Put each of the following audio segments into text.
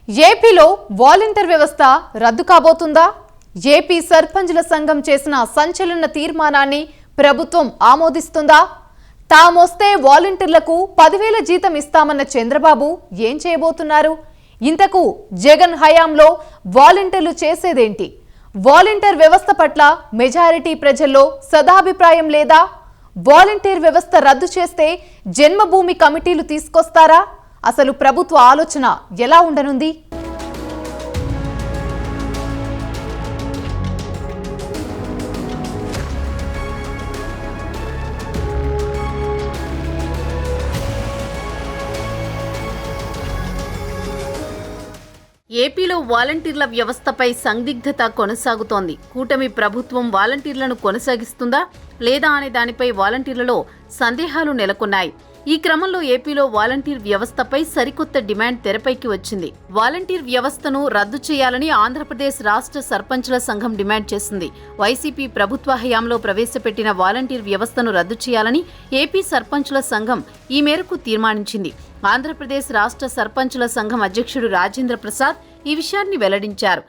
ఏపీలో వాలంటీర్ వ్యవస్థ రద్దు కాబోతుందా? ఏపీ సర్పంచుల సంఘం చేసిన సంచలన తీర్మానాన్ని ప్రభుత్వం ఆమోదిస్తుందా? తామొస్తే వాలంటీర్లకు 10,000 జీతం ఇస్తామన్న చంద్రబాబు ఏం చేయబోతున్నారు? ఇంతకు జగన్ హయాంలో వాలంటీర్లు చేసేదేంటి? వాలంటీర్ వ్యవస్థ పట్ల మెజారిటీ ప్రజల్లో సదాభిప్రాయం లేదా? వాలంటీర్ వ్యవస్థ రద్దు చేస్తే జన్మభూమి కమిటీలు తీసుకొస్తారా? అసలు ప్రభుత్వ ఆలోచన ఎలా ఉండనుంది? ఏపీలో వాలంటీర్ల వ్యవస్థపై సందిగ్ధత కొనసాగుతోంది. కూటమి ప్రభుత్వం వాలంటీర్లను కొనసాగిస్తుందా లేదా అనే దానిపై వాలంటీర్లలో సందేహాలు నెలకొన్నాయి. ఈ క్రమంలో ఏపీలో వాలంటీర్ వ్యవస్థపై సరికొత్త డిమాండ్ తెరపైకి వచ్చింది. వాలంటీర్ వ్యవస్థను రద్దు చేయాలని ఆంధ్రప్రదేశ్ రాష్ట్ర సర్పంచుల సంఘం డిమాండ్ చేసింది. వైసీపీ ప్రభుత్వ హయాంలో ప్రవేశపెట్టిన వాలంటీర్ వ్యవస్థను రద్దు చేయాలని ఏపీ సర్పంచుల సంఘం ఈ మేరకు తీర్మానించింది. ఆంధ్రప్రదేశ్ రాష్ట్ర సర్పంచుల సంఘం అధ్యక్షుడు రాజేంద్ర ప్రసాద్ ఈ విషయాన్ని వెల్లడించారు.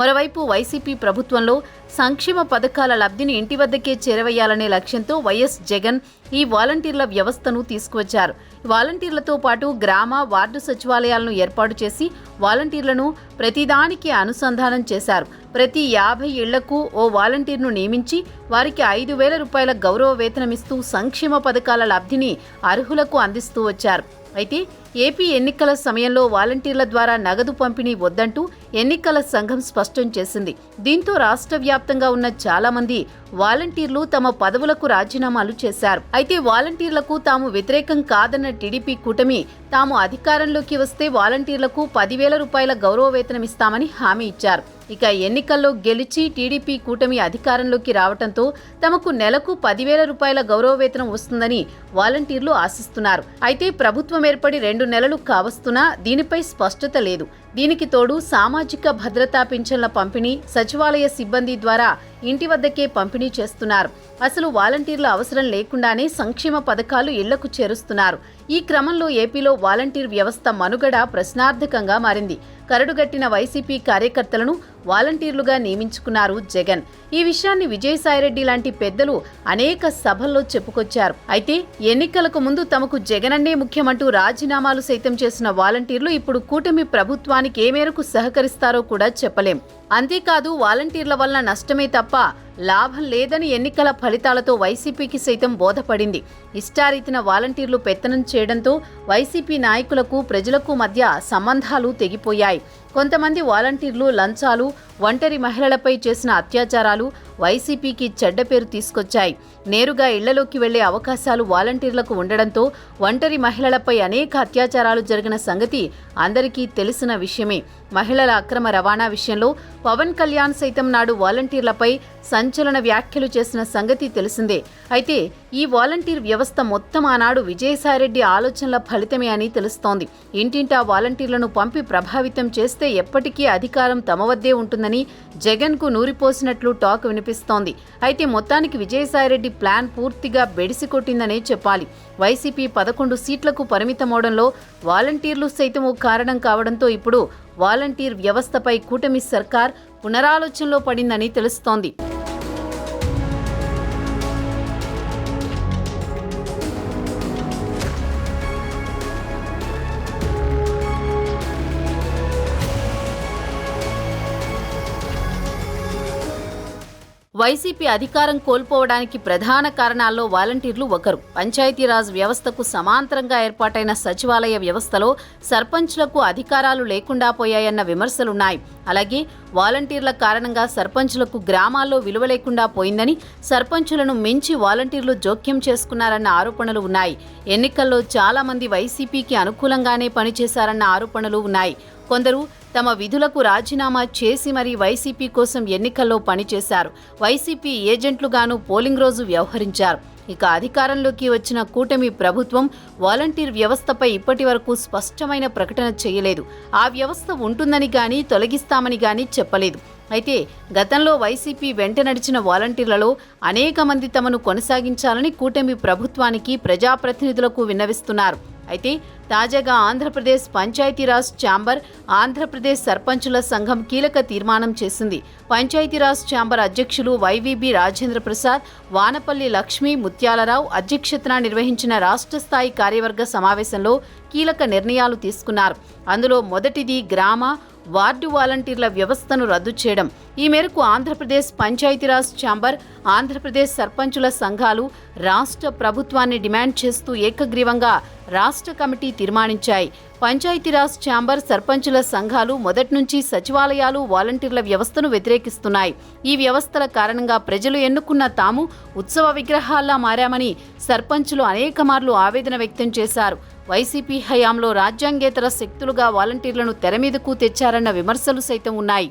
మరోవైపు వైసీపీ ప్రభుత్వంలో సంక్షేమ పథకాల లబ్ధిని ఇంటి వద్దకే చేరవేయాలనే లక్ష్యంతో వైఎస్ జగన్ ఈ వాలంటీర్ల వ్యవస్థను తీసుకువచ్చారు. వాలంటీర్లతో పాటు గ్రామ, వార్డు సచివాలయాలను ఏర్పాటు చేసి వాలంటీర్లను ప్రతిదానికి అనుసంధానం చేశారు. ప్రతి 50 ఇళ్లకు ఓ వాలంటీర్ను నియమించి వారికి 5,000 రూపాయల గౌరవ వేతనమిస్తూ సంక్షేమ పథకాల లబ్ధిని అర్హులకు అందిస్తూ వచ్చారు. అయితే ఏపీ ఎన్నికల సమయంలో వాలంటీర్ల ద్వారా నగదు పంపిణీ వద్దంటూ ఎన్నికల సంఘం స్పష్టం చేసింది. దీంతో రాష్ట్ర వ్యాప్తంగా ఉన్న చాలా మంది వాలంటీర్లు తమ పదవులకు రాజీనామాలు చేశారు. అయితే వాలంటీర్లకు తాము వ్యతిరేకం కాదన్న టీడీపీ కూటమి తాము అధికారంలోకి వస్తే వాలంటీర్లకు 10,000 రూపాయల గౌరవ వేతనమిస్తామని హామీ ఇచ్చారు. ఇక ఎన్నికల్లో గెలిచి టీడీపీ కూటమి అధికారంలోకి రావడంతో తమకు నెలకు 10,000 రూపాయల గౌరవ వేతనం వస్తుందని వాలంటీర్లు ఆశిస్తున్నారు. అయితే ప్రభుత్వం ఏర్పడి 2 నెలలు కావస్తున్నా దీనిపై స్పష్టత లేదు. దీనికి తోడు సామాజిక భద్రతా పింఛన్ల పంపిణీ సచివాలయ సిబ్బంది ద్వారా ఇంటి వద్దకే పంపిణీ చేస్తున్నారు. అసలు వాలంటీర్ల అవసరం లేకుండానే సంక్షేమ పథకాలు ఇళ్లకు చేరుస్తున్నారు. ఈ క్రమంలో ఏపీలో వాలంటీర్ వ్యవస్థ మనుగడ ప్రశ్నార్థకంగా మారింది. కరడుగట్టిన వైసీపీ కార్యకర్తలను వాలంటీర్లుగా నియమించుకున్నారు జగన్. ఈ విషయాన్ని విజయసాయిరెడ్డి లాంటి పెద్దలు అనేక సభల్లో చెప్పుకొచ్చారు. అయితే ఎన్నికలకు ముందు తమకు జగనన్నే ముఖ్యమంటూ రాజీనామాలు సైతం చేసిన వాలంటీర్లు ఇప్పుడు కూటమి ప్రభుత్వానికి ఏ మేరకు సహకరిస్తారో కూడా చెప్పలేం. అంతేకాదు వాలంటీర్ల వల్ల నష్టమే తప్ప లాభం లేదని ఎన్నికల ఫలితాలతో వైసీపీకి సైతం బోధపడింది. ఇష్టారీతిన వాలంటీర్లు పెత్తనం చేయడంతో వైసీపీ నాయకులకు ప్రజలకు మధ్య సంబంధాలు తెగిపోయాయి. కొంతమంది వాలంటీర్లు లంచాలు, ఒంటరి మహిళలపై చేసిన అత్యాచారాలు వైసీపీకి చెడ్డ పేరు తీసుకొచ్చాయి. నేరుగా ఇళ్లలోకి వెళ్లే అవకాశాలు వాలంటీర్లకు ఉండడంతో ఒంటరి మహిళలపై అనేక అత్యాచారాలు జరిగిన సంగతి అందరికీ తెలిసిన విషయమే. మహిళల అక్రమ రవాణా విషయంలో పవన్ కళ్యాణ్ సైతం నాడు వాలంటీర్లపై సంచలన వ్యాఖ్యలు చేసిన సంగతి తెలిసిందే. అయితే ఈ వాలంటీర్ వ్యవస్థ మొత్తం ఆనాడు విజయసాయిరెడ్డి ఆలోచనల ఫలితమే అని తెలుస్తోంది. ఇంటింటా వాలంటీర్లను పంపి ప్రభావితం చేస్తే ఎప్పటికీ అధికారం తమ వద్దే ఉంటుందని జగన్కు నూరిపోసినట్లు టాక్ వినిపిస్తోంది. అయితే మొత్తానికి విజయసాయిరెడ్డి ప్లాన్ పూర్తిగా బెడిసికొట్టిందనే చెప్పాలి. వైసీపీ 11 సీట్లకు పరిమితమవడంలో వాలంటీర్లు సైతం ఓ కారణం కావడంతో ఇప్పుడు వాలంటీర్ వ్యవస్థపై కూటమి సర్కార్ పునరాలోచనలో పడిందని తెలుస్తోంది. వైసీపీ అధికారం కోల్పోవడానికి ప్రధాన కారణాల్లో వాలంటీర్లు ఒకరు. పంచాయతీరాజ్ వ్యవస్థకు సమాంతరంగా ఏర్పాటైన సచివాలయ వ్యవస్థలో సర్పంచ్లకు అధికారాలు లేకుండా పోయాయన్న విమర్శలున్నాయి. అలాగే వాలంటీర్ల కారణంగా సర్పంచులకు గ్రామాల్లో విలువ లేకుండా పోయిందని, సర్పంచులను మించి వాలంటీర్లు జోక్యం చేసుకున్నారన్న ఆరోపణలు ఉన్నాయి. ఎన్నికల్లో చాలా మంది వైసీపీకి అనుకూలంగానే పనిచేశారన్న ఆరోపణలు ఉన్నాయి. కొందరు తమ విధులకు రాజీనామా చేసి మరీ వైసీపీ కోసం ఎన్నికల్లో పనిచేశారు. వైసీపీ ఏజెంట్లుగాను పోలింగ్ రోజు వ్యవహరించారు. ఇక అధికారంలోకి వచ్చిన కూటమి ప్రభుత్వం వాలంటీర్ వ్యవస్థపై ఇప్పటి వరకు స్పష్టమైన ప్రకటన చేయలేదు. ఆ వ్యవస్థ ఉంటుందని గానీ తొలగిస్తామని గానీ చెప్పలేదు. అయితే గతంలో వైసీపీ వెంట నడిచిన వాలంటీర్లలో అనేక మంది తమను కొనసాగించాలని కూటమి ప్రభుత్వానికి ప్రజాప్రతినిధులకు విన్నవిస్తున్నారు. అయితే తాజాగా ఆంధ్రప్రదేశ్ పంచాయతీరాజ్ ఛాంబర్, ఆంధ్రప్రదేశ్ సర్పంచుల సంఘం కీలక తీర్మానం చేసింది. పంచాయతీరాజ్ ఛాంబర్ అధ్యక్షులు వైవీబీ రాజేంద్ర ప్రసాద్, వానపల్లి లక్ష్మీ ముత్యాలరావు అధ్యక్షతన నిర్వహించిన రాష్ట్ర స్థాయి కార్యవర్గ సమావేశంలో కీలక నిర్ణయాలు తీసుకున్నారు. అందులో మొదటిది గ్రామ, వార్డు వాలంటీర్ల వ్యవస్థను రద్దు చేయడం. ఈ మేరకు ఆంధ్రప్రదేశ్ పంచాయతీరాజ్ ఛాంబర్, ఆంధ్రప్రదేశ్ సర్పంచుల సంఘాలు రాష్ట్ర ప్రభుత్వాన్ని డిమాండ్ చేస్తూ ఏకగ్రీవంగా రాష్ట్ర కమిటీ తీర్మానించాయి. పంచాయతీరాజ్ ఛాంబర్, సర్పంచుల సంఘాలు మొదటి నుంచి సచివాలయాలు, వాలంటీర్ల వ్యవస్థను వ్యతిరేకిస్తున్నాయి. ఈ వ్యవస్థల కారణంగా ప్రజలు ఎన్నుకున్న తాము ఉత్సవ విగ్రహాల్లా మారామని సర్పంచులు అనేక మార్లు ఆవేదన వ్యక్తం చేశారు. వైసీపీ హయాంలో రాజ్యాంగేతర శక్తులుగా వాలంటీర్లను తెరమీదకు తెచ్చారన్న విమర్శలు సైతం ఉన్నాయి.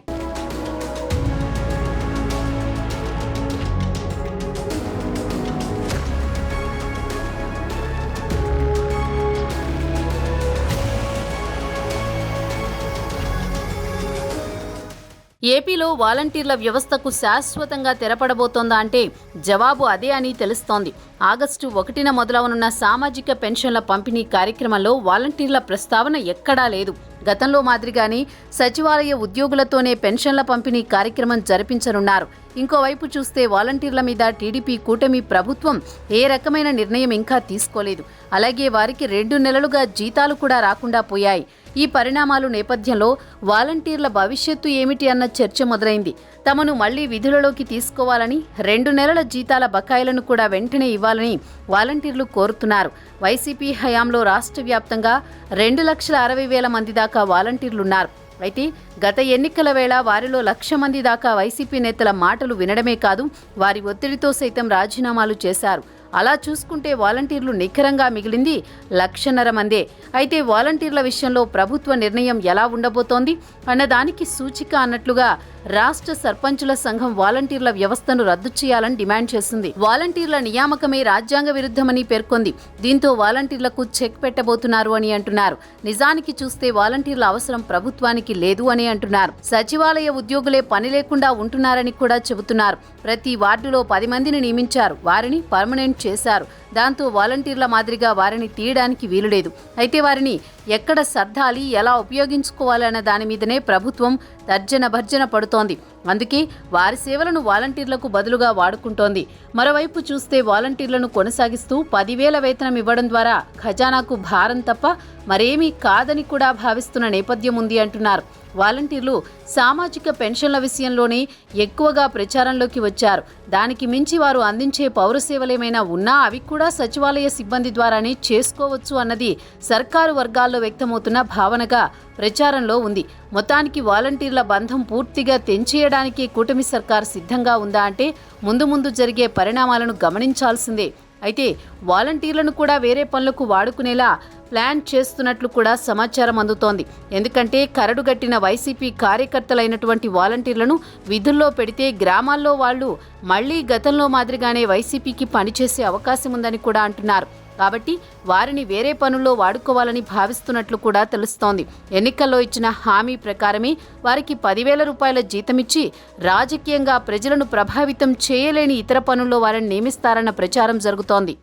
ఏపీలో వాలంటీర్ల వ్యవస్థకు శాశ్వతంగా తెరపడబోతోందా అంటే జవాబు అదే అని తెలుస్తోంది. ఆగస్టు 1న మొదలవనున్న సామాజిక పెన్షన్ల పంపిణీ కార్యక్రమంలో వాలంటీర్ల ప్రస్తావన ఎక్కడా లేదు. గతంలో మాదిరిగానే సచివాలయ ఉద్యోగులతోనే పెన్షన్ల పంపిణీ కార్యక్రమం జరిపించనున్నారు. ఇంకోవైపు చూస్తే వాలంటీర్ల మీద టీడీపీ కూటమి ప్రభుత్వం ఏ రకమైన నిర్ణయం ఇంకా తీసుకోలేదు. అలాగే వారికి 2 నెలలుగా జీతాలు కూడా రాకుండా పోయాయి. ఈ పరిణామాలు నేపథ్యంలో వాలంటీర్ల భవిష్యత్తు ఏమిటి అన్న చర్చ మొదలైంది. తమను మళ్లీ విధులలోకి తీసుకోవాలని, 2 నెలల జీతాల బకాయిలను కూడా వెంటనే ఇవ్వాలని వాలంటీర్లు కోరుతున్నారు. వైసీపీ హయాంలో రాష్ట్ర వ్యాప్తంగా 2,60,000 మంది దాకా వాలంటీర్లున్నారు. అయితే గత ఎన్నికల వేళ వారిలో 1,00,000 మంది దాకా వైసీపీ నేతల మాటలు వినడమే కాదు, వారి ఒత్తిడితో సైతం రాజీనామాలు చేశారు. అలా చూసుకుంటే వాలంటీర్లు నిఖరంగా మిగిలింది 1,50,000 మందే. అయితే వాలంటీర్ల విషయంలో ప్రభుత్వ నిర్ణయం ఎలా ఉండబోతోంది అన్నదానికి సూచిక అన్నట్లుగా రాష్ట్ర సర్పంచుల సంఘం వాలంటీర్ల వ్యవస్థను రద్దు చేయాలని డిమాండ్ చేసింది. వాలంటీర్ల నియామకమే రాజ్యాంగ విరుద్ధమని పేర్కొంది. దీంతో వాలంటీర్లకు చెక్ పెట్టబోతున్నారు అని అంటున్నారు. నిజానికి చూస్తే వాలంటీర్ల అవసరం ప్రభుత్వానికి లేదు అని అంటున్నారు. సచివాలయ ఉద్యోగులే పని లేకుండా ఉంటున్నారని కూడా చెబుతున్నారు. ప్రతి వార్డులో 10 మందిని నియమించారు, వారిని పర్మనెంట్ చేశారు. దాంతో వాలంటీర్ల మాదిరిగా వారిని తీయడానికి వీలులేదు. అయితే వారిని ఎక్కడ సర్దాలి, ఎలా ఉపయోగించుకోవాలన్న దాని మీదనే ప్రభుత్వం తర్జన భర్జన పడుతోంది. అందుకే వారి సేవలను వాలంటీర్లకు బదులుగా వాడుకుంటోంది. మరోవైపు చూస్తే వాలంటీర్లను కొనసాగిస్తూ 10,000 వేతనం ఇవ్వడం ద్వారా ఖజానాకు భారం తప్ప మరేమీ కాదని కూడా భావిస్తున్న నేపథ్యం ఉంది అంటున్నారు. వాలంటీర్లు సామాజిక పెన్షన్ల విషయంలోనే ఎక్కువగా ప్రచారంలోకి వచ్చారు. దానికి మించి వారు అందించే పౌర సేవలేమైనా ఉన్నా అవి కూడా సచివాలయ సిబ్బంది ద్వారానే చేసుకోవచ్చు అన్నది సర్కారు వర్గాల్లో వ్యక్తమవుతున్న భావనగా ప్రచారంలో ఉంది. మొత్తానికి వాలంటీర్ల బంధం పూర్తిగా తెంచేయడానికి కూటమి సర్కార్ సిద్ధంగా ఉందా అంటే ముందు జరిగే పరిణామాలను గమనించాల్సిందే. అయితే వాలంటీర్లను కూడా వేరే పనులకు వాడుకునేలా ప్లాన్ చేస్తున్నట్లు కూడా సమాచారం అందుతోంది. ఎందుకంటే కరడుగట్టిన వైసీపీ కార్యకర్తలైనటువంటి వాలంటీర్లను విధుల్లో పెడితే గ్రామాల్లో వాళ్ళు మళ్లీ గతంలో మాదిరిగానే వైసీపీకి పనిచేసే అవకాశం ఉందని కూడా అంటున్నారు. కాబట్టి వారిని వేరే పనుల్లో వాడుకోవాలని భావిస్తున్నట్లు కూడా తెలుస్తోంది. ఎన్నికల్లో ఇచ్చిన హామీ ప్రకారమే వారికి 10,000 రూపాయల జీతమిచ్చి రాజకీయంగా ప్రజలను ప్రభావితం చేయలేని ఇతర పనుల్లో వారిని నియమిస్తారన్న ప్రచారం జరుగుతోంది.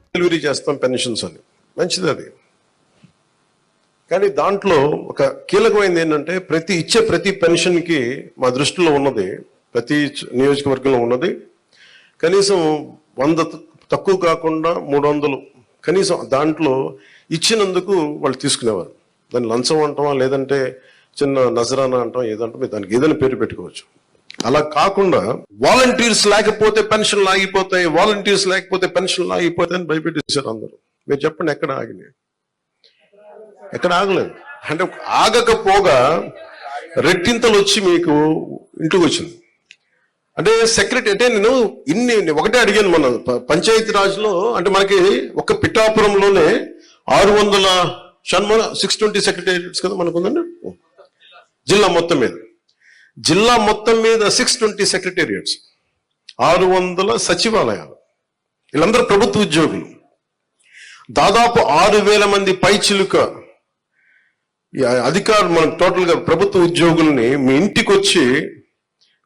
కానీ దాంట్లో ఒక కీలకమైనది ఏంటంటే ప్రతి పెన్షన్కి మా దృష్టిలో ఉన్నది, ప్రతి నియోజకవర్గంలో ఉన్నది కనీసం 100 తక్కువ కాకుండా 300 కనీసం దాంట్లో ఇచ్చినందుకు వాళ్ళు తీసుకునేవారు. దాన్ని లంచం అంటామా లేదంటే చిన్న నజరానా అంటాం, ఏదంటే దానికి ఏదైనా పేరు పెట్టుకోవచ్చు. అలా కాకుండా వాలంటీర్స్ లేకపోతే పెన్షన్లు ఆగిపోతాయి, వాలంటీర్స్ లేకపోతే పెన్షన్లు ఆగిపోతాయి అని భయపెట్టేశారు అందరూ. మీరు చెప్పండి ఎక్కడ ఆగినాయి? ఎక్కడ ఆగలేదు. అంటే ఆగకపోగా రెట్టింతలు వచ్చి మీకు ఇంటికి వచ్చింది. అంటే సెక్రటరీ అంటే నేను ఒకటే అడిగాను మన పంచాయతీ రాజ్లో. అంటే మనకి ఒక పిఠాపురంలోనే 620 సెక్రటేరియట్స్ కదా మనకు ఉందండి. జిల్లా మొత్తం మీద. జిల్లా మొత్తం మీద 620 సెక్రటేరియట్స్, 600 సచివాలయాలు, వీళ్ళందరూ ప్రభుత్వ ఉద్యోగులు. దాదాపు 6,000 మంది పైచిలుక అధికారులు, మనం టోటల్గా ప్రభుత్వ ఉద్యోగుల్ని మీ ఇంటికి వచ్చి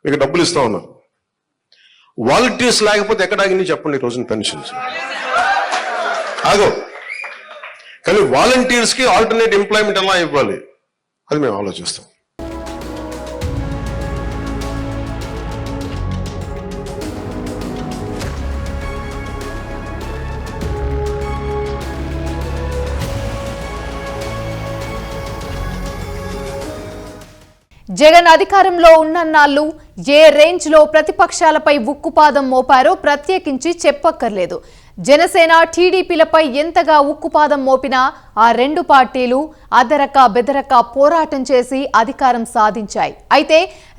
మీకు డబ్బులు ఇస్తా ఉన్నారు. వాలంటీర్స్ లేకపోతే ఎక్కడ ఆగింది చెప్పండి ఈ రోజున పెన్షన్స్ ఆగో. కానీ వాలంటీర్స్కి ఆల్టర్నేట్ ఎంప్లాయ్మెంట్ ఎలా ఇవ్వాలి అది మేము ఆలోచిస్తాం. జగన్ అధికారంలో ఉన్నన్నాళ్ళు ఏ రేంజ్లో ప్రతిపక్షాలపై ఉక్కుపాదం మోపారో ప్రత్యేకించి చెప్పక్కర్లేదు. జనసేన టీడీపీలపై ఎంతగా ఉక్కుపాదం మోపినా ఆ రెండు పార్టీలు అదరక బెదరక పోరాటం చేసి అధికారం సాధించాయి. అయితే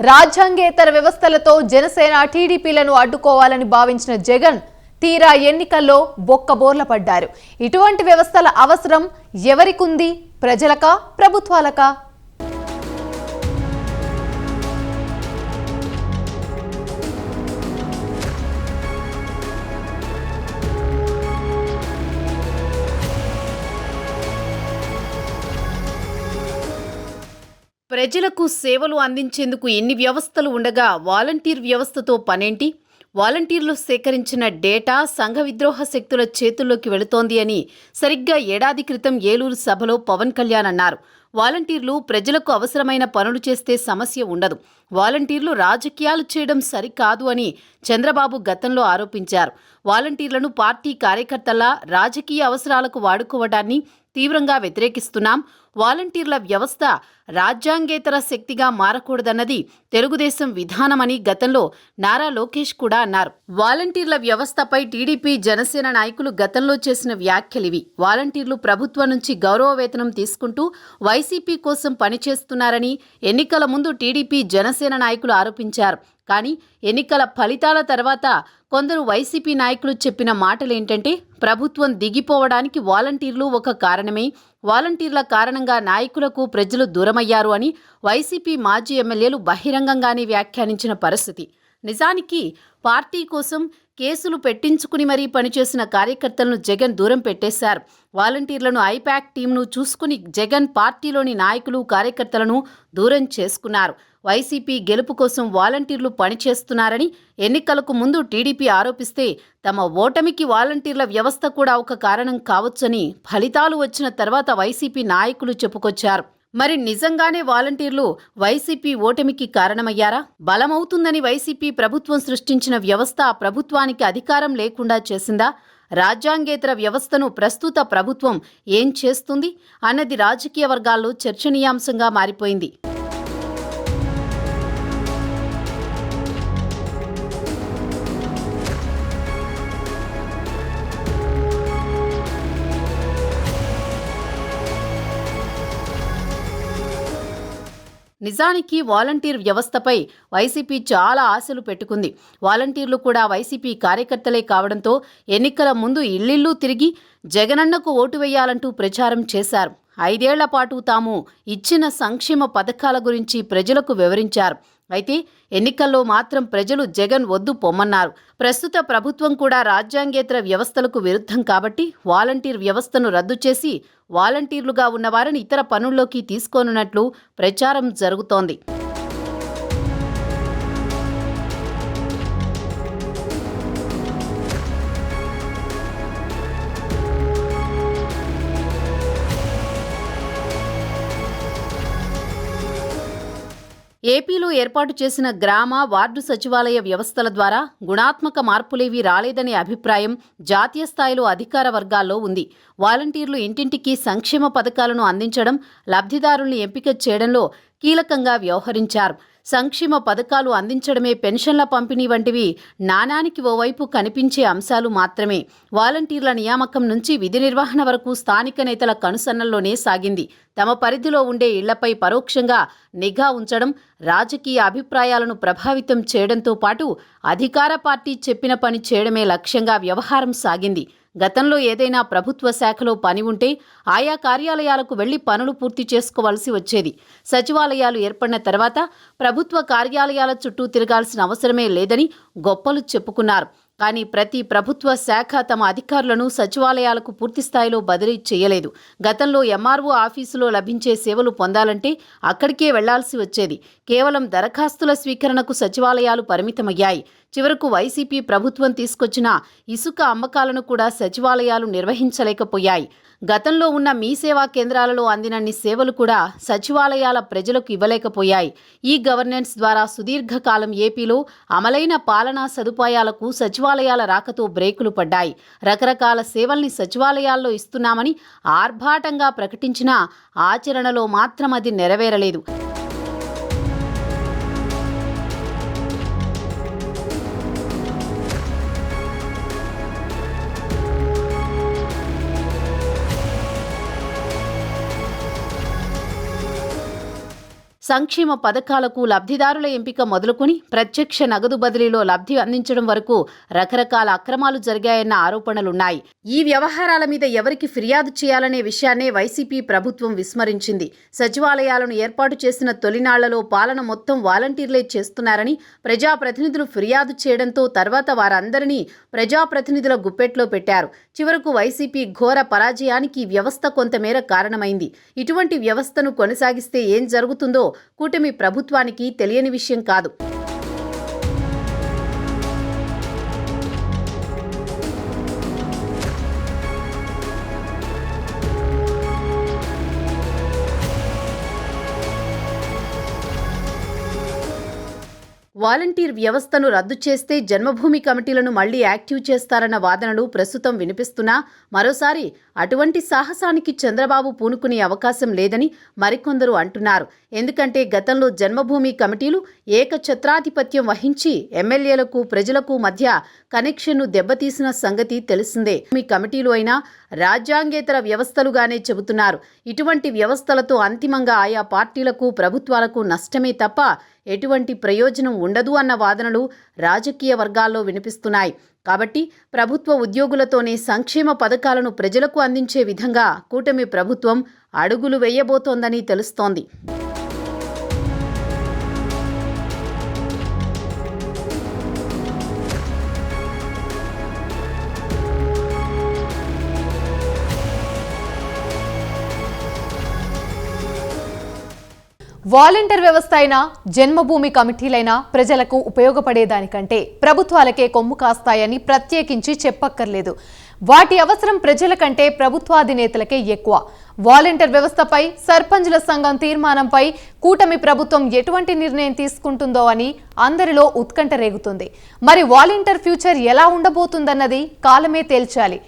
రాజ్యాంగేతర వ్యవస్థలతో జనసేన టీడీపీలను అడ్డుకోవాలని భావించిన జగన్ తీరా ఎన్నికల్లో బొక్కబోర్ల పడ్డారు. ఇటువంటి వ్యవస్థల అవసరం ఎవరికుంది? ప్రజలకా, ప్రభుత్వాలకా? ప్రజలకు సేవలు అందించేందుకు ఎన్ని వ్యవస్థలు ఉండగా వాలంటీర్ వ్యవస్థతో పనేంటి? వాలంటీర్లు సేకరించిన డేటా సంఘ విద్రోహ శక్తుల చేతుల్లోకి వెళుతోంది అని సరిగ్గా ఏడాది క్రితం ఏలూరు సభలో పవన్ కళ్యాణ్ అన్నారు. వాలంటీర్లు ప్రజలకు అవసరమైన పనులు చేస్తే సమస్య ఉండదు, వాలంటీర్లు రాజకీయాలు చేయడం సరికాదు అని చంద్రబాబు గతంలో ఆరోపించారు. వాలంటీర్లను పార్టీ కార్యకర్తల రాజకీయ అవసరాలకు వాడుకోవడాన్ని తీవ్రంగా వ్యతిరేకిస్తున్నాం. వాలంటీర్ల వ్యవస్థ రాజ్యాంగేతర శక్తిగా మారకూడదన్నది తెలుగుదేశం విధానమని గతంలో నారా లోకేష్ కూడా అన్నారు. వాలంటీర్ల వ్యవస్థపై టీడీపీ, జనసేన నాయకులు గతంలో చేసిన వ్యాఖ్యలివి. వాలంటీర్లు ప్రభుత్వం నుంచి గౌరవ వేతనం తీసుకుంటూ వైసీపీ కోసం పనిచేస్తున్నారని ఎన్నికల ముందు టీడీపీ, జనసేన నాయకులు ఆరోపించారు. కానీ ఎన్నికల ఫలితాల తర్వాత కొందరు వైసీపీ నాయకులు చెప్పిన మాటలేంటంటే, ప్రభుత్వం దిగిపోవడానికి వాలంటీర్లు ఒక కారణమే, వాలంటీర్ల కారణంగా నాయకులకు ప్రజలు దూరమయ్యారు అని వైసీపీ మాజీ ఎమ్మెల్యేలు బహిరంగంగానే వ్యాఖ్యానించిన పరిస్థితి. నిజానికి పార్టీ కోసం కేసులు పెట్టించుకుని మరీ పనిచేసిన కార్యకర్తలను జగన్ దూరం పెట్టేశారు. వాలంటీర్లను ఐపాక్ టీంను చూసుకుని జగన్ పార్టీలోని నాయకులు, కార్యకర్తలను దూరం చేసుకున్నారు. వైసీపీ గెలుపు కోసం వాలంటీర్లు పనిచేస్తున్నారని ఎన్నికలకు ముందు టీడీపీ ఆరోపిస్తే తమ ఓటమికి వాలంటీర్ల వ్యవస్థ కూడా ఒక కారణం కావచ్చని ఫలితాలు వచ్చిన తర్వాత వైసీపీ నాయకులు చెప్పుకొచ్చారు. మరి నిజంగానే వాలంటీర్లు వైసీపీ ఓటమికి కారణమయ్యారా? బలమవుతుందని వైసీపీ ప్రభుత్వం సృష్టించిన వ్యవస్థ ఆ ప్రభుత్వానికి అధికారం లేకుండా చేసిందా? రాజ్యాంగేతర వ్యవస్థను ప్రస్తుత ప్రభుత్వం ఏం చేస్తుంది అన్నది రాజకీయ వర్గాల్లో చర్చనీయాంశంగా మారిపోయింది. నిజానికి వాలంటీర్ వ్యవస్థపై వైసీపీ చాలా ఆశలు పెట్టుకుంది. వాలంటీర్లు కూడా వైసీపీ కార్యకర్తలే కావడంతో ఎన్నికల ముందు ఇళ్లిళ్లు తిరిగి జగనన్నకు ఓటు వేయాలంటూ ప్రచారం చేశారు. 5 ఏళ్ల పాటు తాము ఇచ్చిన సంక్షేమ పథకాల గురించి ప్రజలకు వివరించారు. అయితే ఎన్నికల్లో మాత్రం ప్రజలు జగన్ వద్దు పొమ్మన్నారు. ప్రస్తుత ప్రభుత్వం కూడా రాజ్యాంగేతర వ్యవస్థలకు విరుద్ధం కాబట్టి వాలంటీర్ వ్యవస్థను రద్దు చేసి వాలంటీర్లుగా ఉన్నవారిని ఇతర పనుల్లోకి తీసుకోనున్నట్లు ప్రచారం జరుగుతోంది. ఏపీలో ఏర్పాటు చేసిన గ్రామ, వార్డు సచివాలయ వ్యవస్థల ద్వారా గుణాత్మక మార్పులేవీ రాలేదనే అభిప్రాయం జాతీయ స్థాయిలో అధికార వర్గాల్లో ఉంది. వాలంటీర్లు ఇంటింటికి సంక్షేమ పథకాలను అందించడం, లబ్ధిదారుల్ని ఎంపిక చేయడంలో కీలకంగా వ్యవహరించారు. సంక్షేమ పథకాలు అందించడమే పెన్షన్ల పంపిణీ వంటివి నాణానికి ఓవైపు కనిపించే అంశాలు మాత్రమే. వాలంటీర్ల నియామకం నుంచి విధి నిర్వహణ వరకు స్థానిక నేతల కనుసన్నల్లోనే సాగింది. తమ పరిధిలో ఉండే ఇళ్లపై పరోక్షంగా నిఘా ఉంచడం, రాజకీయ అభిప్రాయాలను ప్రభావితం చేయడంతో పాటు అధికార పార్టీ చెప్పిన పని చేయడమే లక్ష్యంగా వ్యవహారం సాగింది. గతంలో ఏదైనా ప్రభుత్వ శాఖలో పని ఉంటే ఆయా కార్యాలయాలకు వెళ్లి పనులు పూర్తి చేసుకోవాల్సి వచ్చేది. సచివాలయాలు ఏర్పడిన తర్వాత ప్రభుత్వ కార్యాలయాల చుట్టూ తిరగాల్సిన అవసరమే లేదని గొప్పలు చెప్పుకున్నారు. కానీ ప్రతి ప్రభుత్వ శాఖ తమ అధికారులను సచివాలయాలకు పూర్తిస్థాయిలో బదిలీ చేయలేదు. గతంలో ఎంఆర్ఓ ఆఫీసులో లభించే సేవలు పొందాలంటే అక్కడికే వెళ్లాల్సి వచ్చేది. కేవలం దరఖాస్తుల స్వీకరణకు సచివాలయాలు పరిమితమయ్యాయి. చివరకు వైసీపీ ప్రభుత్వం తీసుకొచ్చిన ఇసుక అమ్మకాలను కూడా సచివాలయాలు నిర్వహించలేకపోయాయి. గతంలో ఉన్న మీ సేవా కేంద్రాలలో అందినన్ని సేవలు కూడా సచివాలయాల ప్రజలకు ఇవ్వలేకపోయాయి. ఈ గవర్నెన్స్ ద్వారా సుదీర్ఘకాలం ఏపీలో అమలైన పాలనా సదుపాయాలకు సచివాలయాల రాకతో బ్రేకులు పడ్డాయి. రకరకాల సేవల్ని సచివాలయాల్లో ఇస్తున్నామని ఆర్భాటంగా ప్రకటించినా ఆచరణలో మాత్రం అది నెరవేరలేదు. సంక్షేమ పథకాలకు లబ్ధిదారుల ఎంపిక మొదలుకొని ప్రత్యక్ష నగదు బదిలీలో లబ్ధి అందించడం వరకు రకరకాల అక్రమాలు జరిగాయన్న ఆరోపణలున్నాయి. ఈ వ్యవహారాల మీద ఎవరికి ఫిర్యాదు చేయాలనే విషయాన్నే వైసీపీ ప్రభుత్వం విస్మరించింది. సచివాలయాలను ఏర్పాటు చేసిన తొలినాళ్లలో పాలన మొత్తం వాలంటీర్లే చేస్తున్నారని ప్రజాప్రతినిధులు ఫిర్యాదు చేయడంతో తర్వాత వారందరినీ ప్రజాప్రతినిధుల గుప్పెట్లో పెట్టారు. చివరకు వైసీపీ ఘోర పరాజయానికి వ్యవస్థ కొంతమేర కారణమైంది. ఇటువంటి వ్యవస్థను కొనసాగిస్తే ఏం జరుగుతుందో కూటమి ప్రభుత్వానికి తెలియని విషయం కాదు. వాలంటీర్ వ్యవస్థను రద్దు చేస్తే జన్మభూమి కమిటీలను మళ్లీ యాక్టివ్ చేస్తారన్న వాదనలు ప్రస్తుతం వినిపిస్తున్నా మరోసారి అటువంటి సాహసానికి చంద్రబాబు పూనుకునే అవకాశం లేదని మరికొందరు అంటున్నారు. ఎందుకంటే గతంలో జన్మభూమి కమిటీలు ఏకఛత్రాధిపత్యం వహించి ఎమ్మెల్యేలకు ప్రజలకు మధ్య కనెక్షన్ను దెబ్బతీసిన సంగతి తెలిసిందే. మీ కమిటీలు అయినా రాజ్యాంగేతర వ్యవస్థలుగానే చెబుతున్నారు. ఇటువంటి వ్యవస్థలతో అంతిమంగా ఆయా పార్టీలకు ప్రభుత్వాలకు నష్టమే తప్ప ఎటువంటి ప్రయోజనం ఉండదు అన్న వాదనలు రాజకీయ వర్గాల్లో వినిపిస్తున్నాయి. కాబట్టి ప్రభుత్వ ఉద్యోగులతోనే సంక్షేమ పథకాలను ప్రజలకు అందించే విధంగా కూటమి ప్రభుత్వం అడుగులు వేయబోతోందని తెలుస్తోంది. వాలంటీర్ వ్యవస్థ అయినా జన్మభూమి కమిటీలైనా ప్రజలకు ఉపయోగపడేదానికంటే ప్రభుత్వాలకే కొమ్ము కాస్తాయని ప్రత్యేకించి చెప్పక్కర్లేదు. వాటి అవసరం ప్రజల కంటే ప్రభుత్వాధినేతలకే ఎక్కువ. వాలంటీర్ వ్యవస్థపై సర్పంచుల సంఘం తీర్మానంపై కూటమి ప్రభుత్వం ఎటువంటి నిర్ణయం తీసుకుంటుందో అని అందరిలో ఉత్కంఠ రేగుతుంది. మరి వాలంటీర్ ఫ్యూచర్ ఎలా ఉండబోతుందన్నది కాలమే తేల్చాలి.